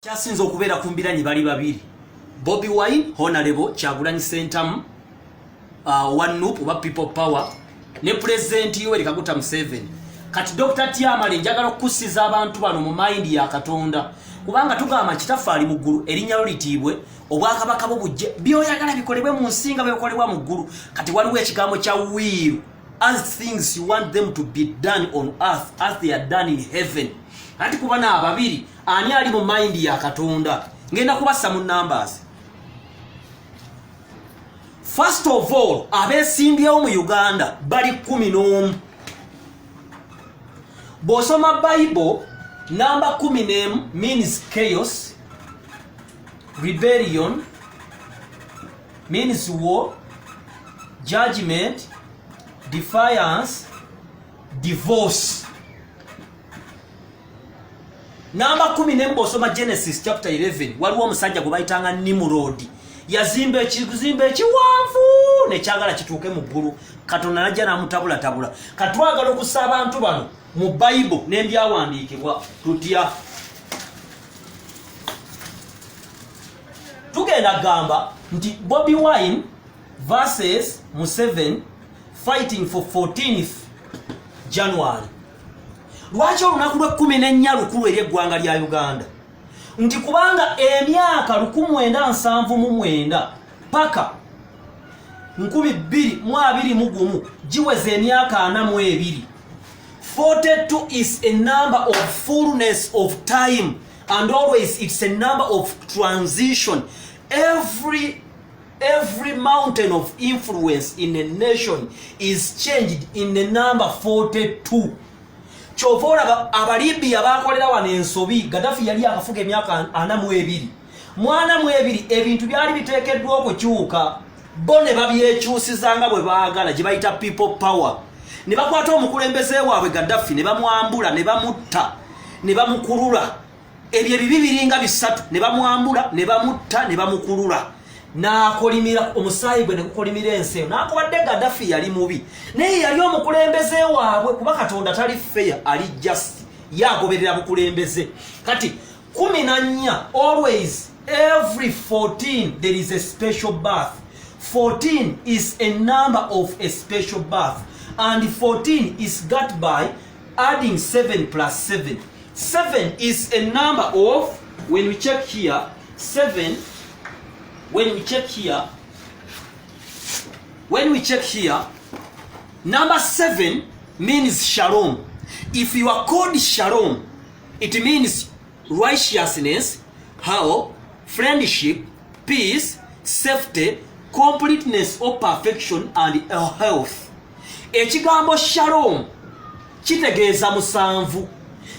Kyasinze okubeera ku mbiranye bali babiri Bobi Wine Honorable Kyagulanyi Ssentamu One Nup oba People Power ne President Yoweri Kaguta Museveni. Kati Dr. Tyamale njagala okukusiza abantu bano mu mind ya Katonda kubanga tugamba kitafali mu ggulu erinnya litiibwe obwakabaka bujje byoyagala bikolebwe mu nsinga byokolebwa mu ggulu. Kati waliwo ekigambo kya will as things you want them to be done on earth as they are done in heaven. Ati kubana ababiri ani ali mu mind ya Katonda ngenda kubassa mu numbers. First of all, abesimbyewo mu Uganda bali 11. Bosoma Bible number 11 means chaos, rebellion means war, judgment, defiance, divorce. Number 10 bosoma Genesis chapter 11 waliwo omusajja gwe bayitanga Nimrod yazimba ekizimbe ekiwanvu ne kyagala kituuke mu ggulu. Katonda najja namutabula tabula. Katwagala okussa abantu bano mu Bible n'ebyawandiikibwa tutya. Tugenda gamba nti Bobi Wine versus Museveni fighting for 14th January. Lwaki olunaku lwe 14 lukulu eri eggwanga lya Uganda? Nti kubanga emyaka 1979 paka 2021 giweze emyaka 42. 42 is a number of fullness of time and always it's a number of transition. Every mountain of influence in a nation is changed in the number 42. Chovora abalibya bakolera wano ensobi Gaddafi yali akafuga emyaka 42. Mwana mwebiri ebintu byali biteekeddwa okukyuka bone babyekyusizanga bwe baagala gye bayita people power. Ne bakwata omukulembeze waabwe Gaddafi ne bamwambula ne bamutta ne bamukulula. Ebyo bibiringa bisatu ne bamwambula ne bamutta ne bamukulula. Nakolimira omusaayi gwe ne gukolimira ensi. Nakubadde Gaddafi yali mubi. Naye yali omukulembeze waabwe kuba Katonda tali fair ali just yagoberera bukulembeze. Kati 14 always every 14 there is a special birth. 14 is a number of a special birth and 14 is got by adding 7 plus 7. 7 is a number of, when we check here, 7, when we check here, number 7 means shalom. If you are called shalom, it means righteousness, health, friendship, peace, safety, completeness or perfection and health. Ekigambo shalom kitegeeza musanvu.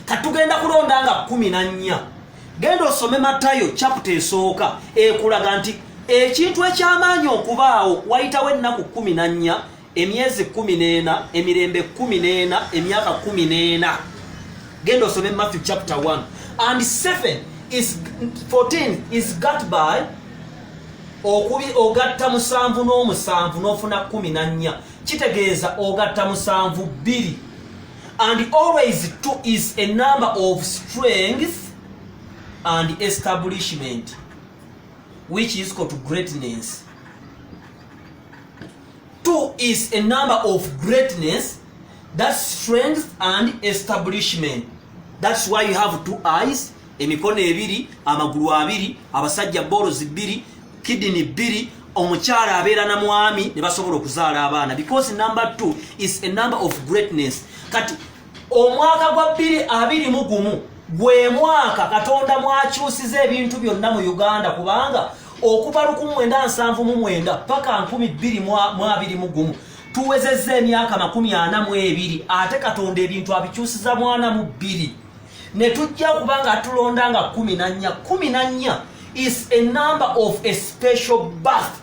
Katugenda kulonda nga 14. Genda osome Matayo chapter esooka ekulaga nti ekintu ekyamaanyi okubaawo wayitawo ennaku 14, emyezi 14, emirembe 14, emyaka 14. Genda osome Matthew chapter 1. And 14 is got by ogatta musanvu n'omusanvu n'ofuna 14. Kitegeeza ogatta musanvu 2. And always 2 is a number of strength and establishment, which is called greatness. 2 is a number of greatness, that's strength and establishment. That's why you have 2 eyes, emikono 2, amagulu 2, abasajja borozi 2, kidney 2, omukyala abeera na mwami ne basobola okuzaala abaana, because number 2 is a number of greatness. Kati omwaka gwa 2021 gwe mwaka Katonda mwakyusiza ebintu byonna mu Uganda kubanga okuva 1979 paka 2021 tuwezezza emyaka 42 ate Katonda ebintu abikyusiza mwana mu 2 ne tujja kubanga tulonda nga 14. 14 is a number of a special birth.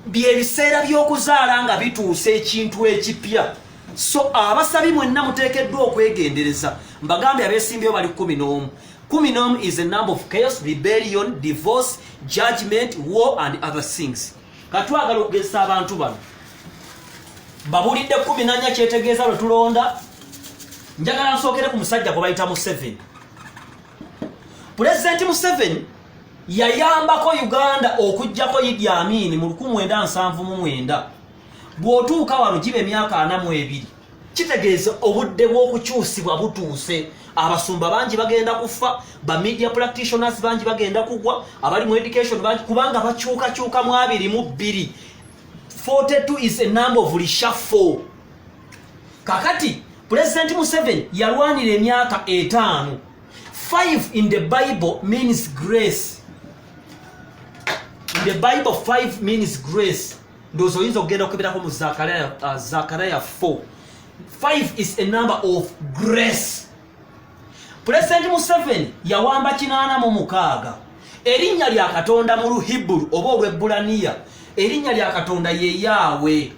Byebiseera by'okuzaala nga bituuse ekintu ekipya. So abasabi mwenna muteekeddwa okwegendereza. Mbagambye abesimbyewo bali 11. 11 is a number of chaos, rebellion, divorce, judgment, war and other things. Katwagala okugeza abantu bano babulidde 14 kyetegeeza lwe tulonda. Njagala nsookere ku musajja gwe bayita Museveni. President Museveni yayambako Uganda okujjako Idi Amin mu 1979 bw'otuuka wano gibe emyaka 42 kitegeeza obudde bw'okukyusibwa butuuse. Abasumba bangi bagenda kufa, ba media practitioners bangi bagenda kugwa, abali mu education bangi kubanga bakyuka mu 22. 42 is a number of reshuffle. Kakati President Museveni yalwanira emyaka 5. 5 in the Bible means grace. In the Bible 5 means grace. Ndozo yinza okugenda okubirako mu Zachariah 4. 5 is a number of grace. President Museveni yawamba 86. Erinnya lya Katonda mu Luhibru oba Olwebbulaniya, erinnya lya Katonda ye Yahweh.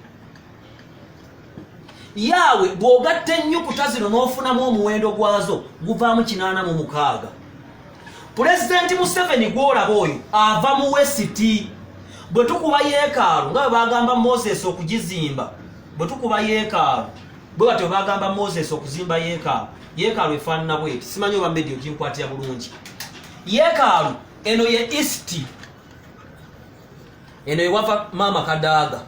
Yahweh bw'ogatta ennyukuta zino n'ofunamu omuwendo gwazo guvaamu 86. President Museveni gw'olaba oyo ava mu West. Bwe tukuba yeekaalu nga bwe bagamba Moses okugizimba, bwe tukuba yeekaalu bwe batyo bagamba Moses okuzimba yeekaalu. Yeekaalu efaanana bweti, simanyi oba medio ginkwatira bulungi. Yeekaalu eno ye East, eno ye wava Mama Kadaga,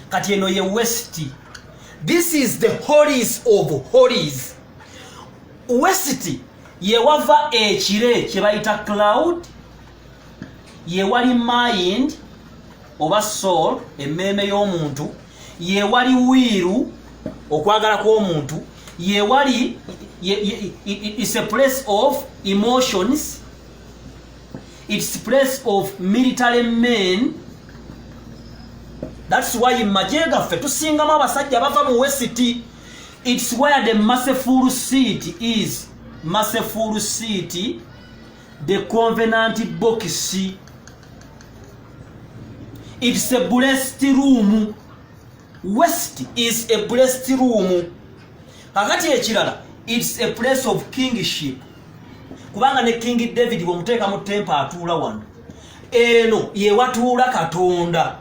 kati eno ye West. This is the holies of holies. West ye wava ekire kye bayita cloud, ye wali mind oba soul, emmeeme y'omuntu, ye wali wiiru, okwagala kw'omuntu, ye wali it's a place of emotions, it's a place of military men. That's why in Majegaffe tusingamu abasajja bava mu West. It's where the merciful seat is. Merciful seat, the covenant box. It's a blessed room. West is a blessed room. Kakati ekirala, it's a place of kingship. Kubanga ne King David bw'omuteeka mu temple atuula wano. Eno ye watuula Katonda.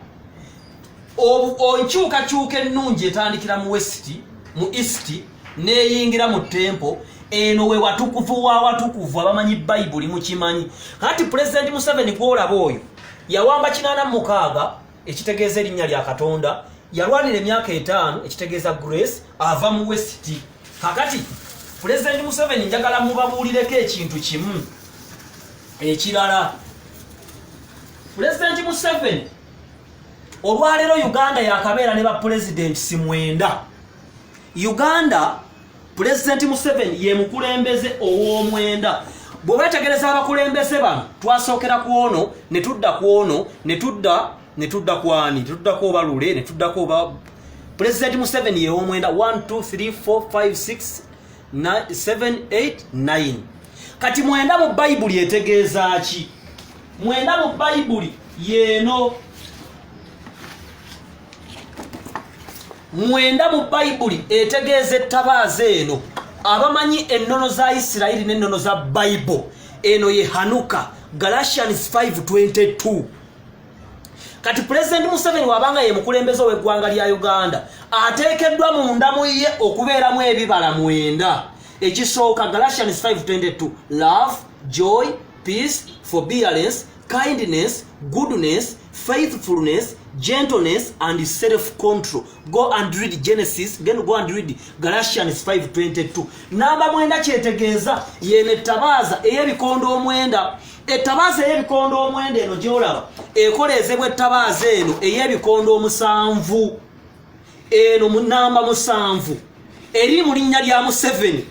Onkyukakyuka ennungi etandikira mu West, mu East, n'eyingira mu temple. Eno we watukuvu wa watukuvu abamanyi Bible mukimanyi. Kati President Museveni gw'olaba oyo yawamba 86 ekitegeeza erinnya lya Katonda, yalwanira emyaka 5 ekitegeeza grace, ava mu West. Kakati President Museveni njagala mubabuulireko ekintu kimu ekirala. President Museveni olwaleero Uganda yakabeera ne ba presidents 9. Uganda President Museveni ye mukulembeze ow'omwenda. Bwe wetegereza abakulembeze bano twasookera ku ono ne tudda ku ono ne tudda kwani, tudda ko balule ne tudda ko ba President Museveni ye ow'omwenda 1 2 3 4 5 6 7 8 9. Kati mwenda mu Bible etegeeza ki? Mwenda mu Bible yeno. Mwenda mu Bible etegeeza ettabaaza eno. Abamanyi ennono za Isirayiri n'ennono za Bible, eno ye Hanuka, Galatians 5:22. Kati President Museveni wabanga ye mukulembeze w'eggwanga lya Uganda, ateekeddwa munda mu ye okubeeramu ebibala 9. Ekisooka Galatians 5:22, love, joy, peace, forbearance, kindness, goodness, faithfulness, gentleness and self-control. Go and read Genesis, go and read Galatians 5:22. Namba mwenda kyetegeeza yene ettabaaza ey'ebikondo omwenda. Ettabaaza ey'ebikondo omwenda eno gy'olaba ekoleezebwa ettabaaza eno ey'ebikondo 7. Eno mu namba 7 eri mu linnya lya Museveni.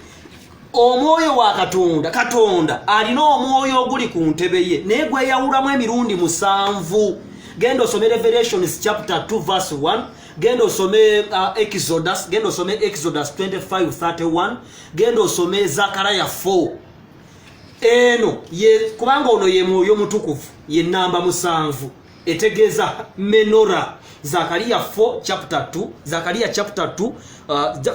Omwoyo wa Katonda alina omwoyo oguli ku ntebe ye naye gweyawulamu emirundi 7. Genda osome Revelations chapter 2 verse 1. Genda osome Exodus 25:31. Genda osome Zachariah 4. Eno ye kubanga ono ye mwoyo mutukuvu ye namba 7 etegeeza menorah. Zachariah 4 chapter 2, Zachariah chapter 2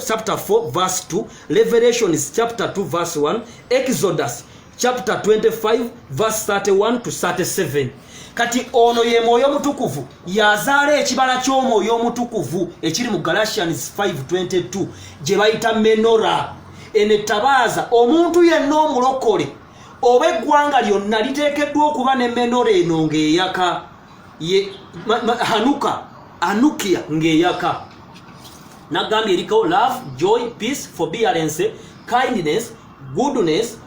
chapter 4 verse 2, Revelations chapter 2 verse 1, Exodus chapter 25 verse 31 to 37. Kati ono ye mwoyo mutukuvu yazaala ekibala ky'omwoyo mutukuvu ekiri mu Galatians 5:22 gye bayita menorah. Eno ettabaaza omuntu yenna omulokole oba eggwanga lyonna liteekeddwa okuba n'emmenora eno ng'eyaka anukia ng'eyaka. Nagambye eriko love, joy, peace, forbearance, kindness, goodness,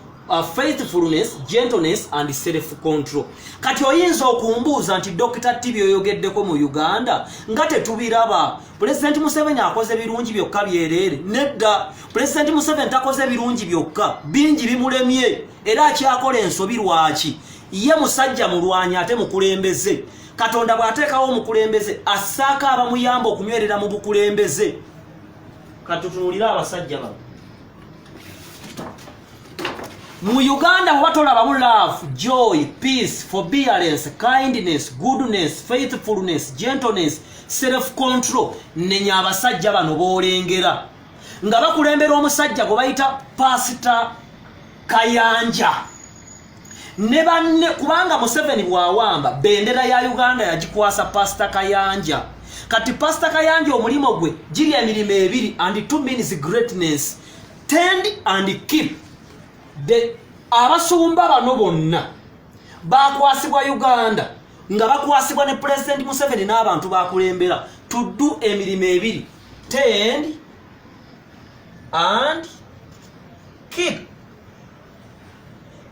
faithfulness, gentleness and self-control. Kati oyinza okumbuuza nti Dr. T byoyogeddeko mu Uganda nga tetubiraba. President Museveni akoze birungi byokka byerere. Nedda. President Museveni takoze birungi byokka. Bingi bimulemye. Era akyakola ensobi lwaki. Ye musajja mulwanyi ate mukulembeze. Katonda bw'ateekawo omukulembeze assaako abamuyamba okunywerera mu bukulembeze. Katutunulira abasajja bano. Mu Uganda wabatoolabamu love, joy, peace, forbearance, kindness, goodness, faithfulness, gentleness, self-control. Nenya abasajja bano boolengera. Nga bakulembera omusajja gwe bayita Pastor Kayanja. Ne banne kubanga Museveni bw'awamba bendera ya Uganda yagikwasa Pastor Kayanja. Kati Pastor Kayanja omulimo gwe giri emirimo ebiri and 2 means greatness. Tend and keep. Abasumba bano bonna bakwasibwa Uganda nga bakwasibwa ne President Museveni n'abantu bakulembera to do emirimo ebiri. Tend and keep.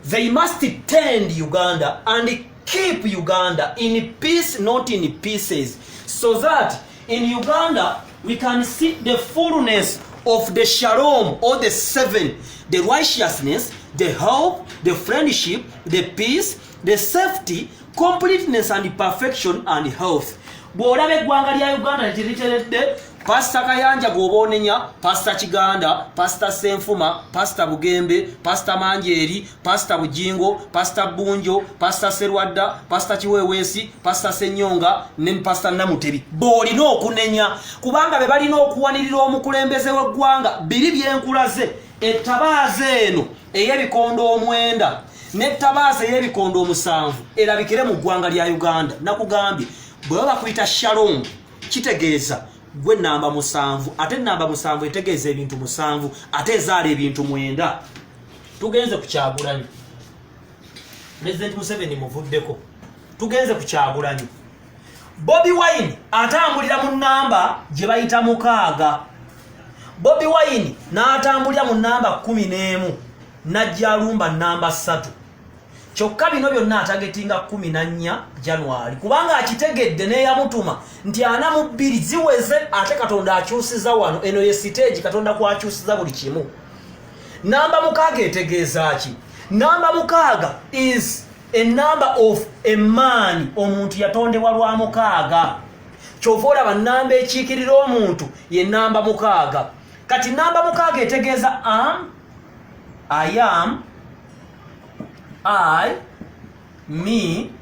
They must tend Uganda and keep Uganda in peace, not in pieces, so that in Uganda we can see the fullness of the shalom or the 7, the righteousness, the hope, the friendship, the peace, the safety, completeness and perfection and health. Bw'olaba eggwanga lya Uganda litiriteredde Pastor Kayanja gw'oboonenya, Pastor Kiganda, Pastor Senfuma, Pastor Bugembe, Pastor Manjeri, Pastor Bujingo, Pastor Bunjo, Pastor Serwadda, Pastor Chiwewesi, Pastor Senyonga ne Pastor Namutebi. Bw'olina okunenya kubanga be balina okuwanirira omukulembeze w'eggwanga biri byenkulaze. Ettabaaza eno ey'ebikondo 9 n'ettabaaza ey'ebikondo 7 erabikire mu ggwanga lya Uganda. Nakugambye bwe bakuyita shalom kitegeeza gwe namba 7 ate namba 7 etegeeza ebintu 7 ate ezaala ebintu 9. Tugenze ku Kyagulanyi. President Museveni muvuddeko. Tugenze ku Kyagulanyi. Bobi Wine atambulira mu namba gye bayita 6. Bobi Wine n'atambulira mu namba 11 najja alumba namba 3. Kyokka bino byonna atagetinga 14 January kubanga akitegedde n'eyamutuma nti ana mu 2 ziweze ate Katonda akyusiza wano eno ye stage Katonda kwakyusiza buli kimu. Namba 6 etegeeza ki? Namba 6 is a number of a man. Omuntu yatondebwa lwa 6. Kyova olaba namba ekiikirira omuntu ye namba 6. Kati namba 6 etegeeza I am, I, me,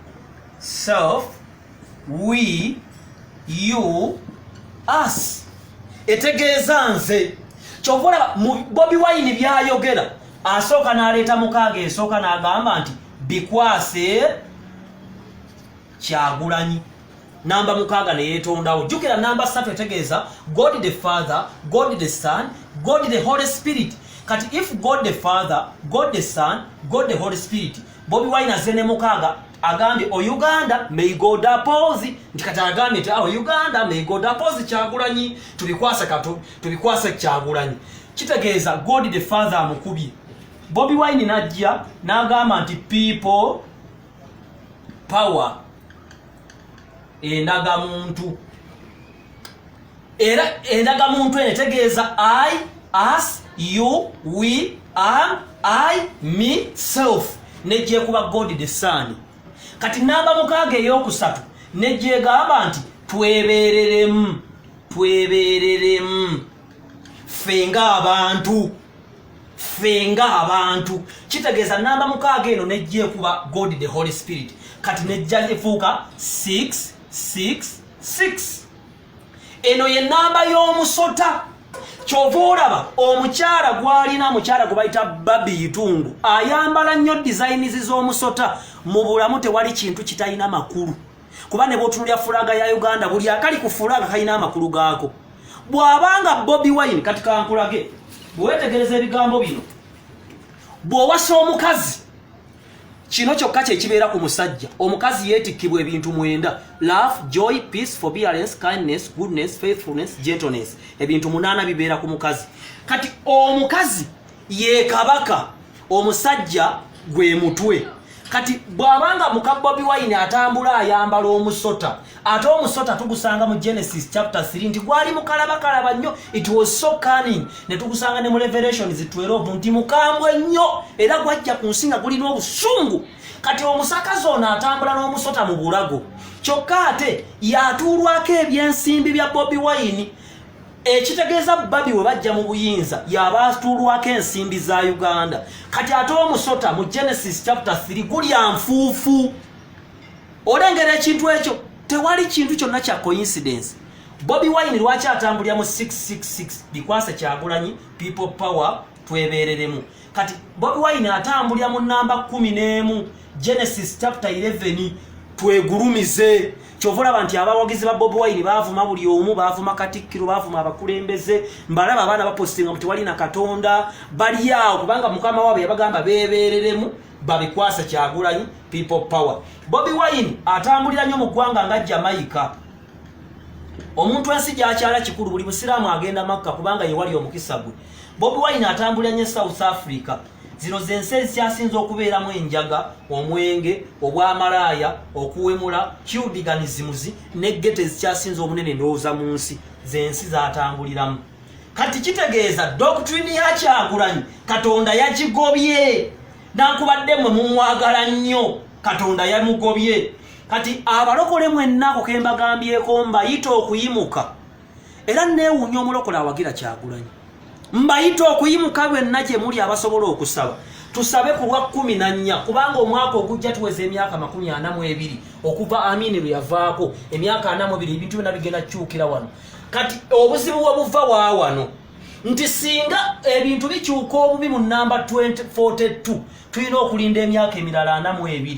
self, we, you, us. Etegeeza nze. Kyova Bobi Wine byayogera asooka n'aleeta 6 esooka n'agamba nti bikwase Kyagulanyi. Namba 6 ne yeetondawo. Jjukira namba 3 etegeeza God the Father, God the Son, God the Holy Spirit. Kati if God the Father, God the Son, God the Holy Spirit, Bobi Wine azene 6 agambye o Uganda may God oppose. Nti kati agambye nti Uganda may God oppose Kyagulanyi. Tubikwase Kyagulanyi. Kitegeeza God the Father amukubye. Bobi Wine najja n'agamba nti people, power, endagamuntu. Era endagamuntu etegeeza I, us, you, we, am, I, me, self. Nejje kuba God the Son. Kati namba 6 ey'okusatu nejje gamba nti twebereremu. Fenga abantu. Kitegeeza namba 6 eno nejje kuba God the Holy Spirit. Kati nejja efuuka 666. Eno ye namba y'omusota. Kyova olaba omukyala gwalina mukyala gwe bayita Babi Itungu ayambala nnyo designs z'omusota. Mu bulamu tewali kintu kitalina makulu kuba ne bw'otunulya fulaga ya Uganda buli akali ku fulaga kalina amakulu gaako. Bw'abanga Bobi Wine kati kankulage bwewetegereza ebigambo bino bw'owasa omukazi kino kyokka kye kibeera ku musajja. Omukazi yeetikkibwa ebintu 9: love, joy, peace, forbearance, kindness, goodness, faithfulness, gentleness. Ebintu 8 bibeera ku mukazi. Kati omukazi ye kabaka, omusajja gwe mutwe. Kati bwabanga muka Bobi Wine atambula ayambala omusota, ate omusota tugusanga mu Genesis chapter 3 nti gwali mukalabakalaba nnyo, it was so cunning. Ne tugusanga ne mu Revelations 12 nti mukambwe nnyo era gwajja ku nsinga gulina obusungu. Kati omusakazi ono atambula n'omusota mu bulago, kyokka ate yatuulwako ebyensimbi bya Bobi Wine. Ekitegeeza Babi we bajja mu buyinza yabaatuulwako ensimbi za Uganda. Kati ate omusota mu Genesis chapter 3 gulya nfuufu. Olengera ekintu ekyo, tewali kintu kyonna kya coincidence. Bobi Wine lwaki atambulira mu 666 bikwasa Kyagulanyi people power twebereremu. Kati Bobi Wine atambulira mu namba 11 Genesis chapter 11 twegulumize. Kyovula banti abawagizi ba Bobi Wine bavuma buli omu, bavuma Katikkiro, bavuma abakulembeze, mbalaba abaana bapostinga muti wali na Katonda, bali awo kubanga mukama waabwe yabagamba bebereremu babikwasa Kyagulanyi people power. Bobi Wine atambulira nnyo mu ggwanga nga Jamaica. Omuntu ensi gyakyala kikulu, buli Musiraamu agenda Makka kubanga ye wali omukisa gwe. Bobi Wine atambulira nnyo South Africa. Zino zense zyasinze okubeeramu enjaga, omwenge, obwamalaaya, okuwemula, kyudiganizimuzi ne gete zikyasinze obunene ndowooza mu nsi. Zensi zatambuliramu. Kati kitegeeza doctrine ya Kyagulanyi Katonda yagigobye. Nankubadde mwe mumwagala nnyo, Katonda yamugobye. Kati abalokole mwenna ako kembagambyeko mbayita okuyimuka. Era neewuunya omulokole awagira Kyagulanyi. Mbayita okuyimuka bwenna gye muli abasobola okusaba. Tusabe ku lwa 14 kubanga omwaka ogujja tuweza emyaka 42 okuva Amini lwe yavaako, emyaka 42 ebintu byonna bigenda kukyukira wano. Kati obuzibu bwe buva wano nti singa ebintu bikyuka obubi mu namba 2042 tulina okulinda emyaka emirala 42.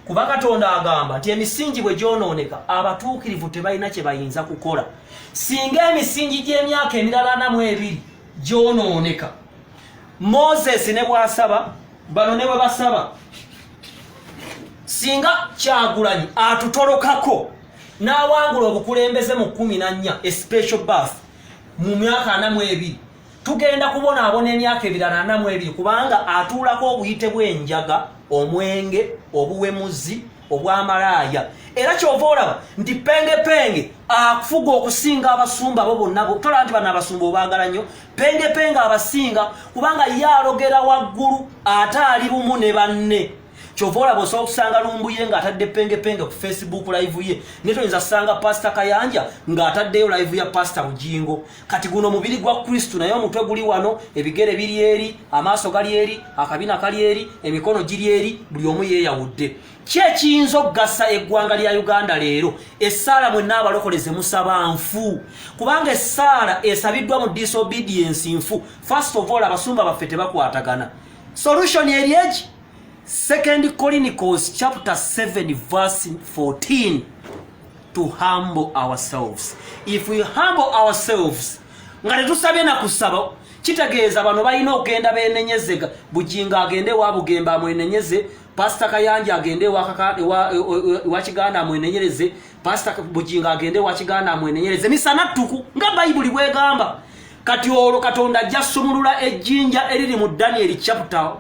Kuba Katonda agamba nti emisingi bwe gyonooneka abatuukirivu tebalina kye bayinza kukola. Singa emisingi gy'emyaka emirala 42 gyonooneka, Moses ne bwasaba, bano ne bwe basaba, singa Kyagulanyi atutolokako n'awangula obukulembeze mu 14 a special birth mu myaka 42, tugenda kubonaabona emyaka ebirala 42 kubanga atuulako obuyite bw'enjaga, omwenge, obuwemuzi, obwamalaaya. Era kyova olaba nti penge akufuga okusinga abasumba abo bonna, tola nti bano abasumba obaagala nnyo, penge abasinga kubanga ye alogera waggulu ate ali bumu ne banne. Kyova olaba osobola okusanga Lumbuye ng'atadde penge ku Facebook live ye, ne toyinza kusanga Pastor Kayanja ng'ataddeyo live ya Pastor Bujingo. Kati guno mubiri gwa Kristo naye omutwe guli wano, ebigere biri eri, amaaso gali eri, akabina kali eri, emikono giri eri, buli omu yeeyawudde. Kyekiyinza okugasa eggwanga lya Uganda leero? Essaala mwenna abalokoleze musaba nfu, kubanga essaala esabiddwa mu disobedience nfu. First of all, abasumba baffe tebakwatagana. Solution eri eki? 2 Chronicles chapter 7 verse 14, to humble ourselves. If we humble ourselves, nga tetusabye na kusaba, kitegeeza bano balina okugenda beenenyezega. Bujinga agende wa Bugemba amwenenyeze, Pastor Kayanja agende wa Kiganda amwenenyereze, Pastor Bujinga agende wa Kiganda amwenenyereze. Misana ttuku nga Bayibuli bwegamba. Kati olwo Katonda ajja sumulula ejjinja eriri mu Daniel chapter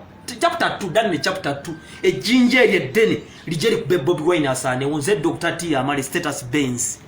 2, Daniel chapter 2, ejjinja eryo eddene lijje likube Bobi Wine asaane. Nze Dr. T Amali status Benz.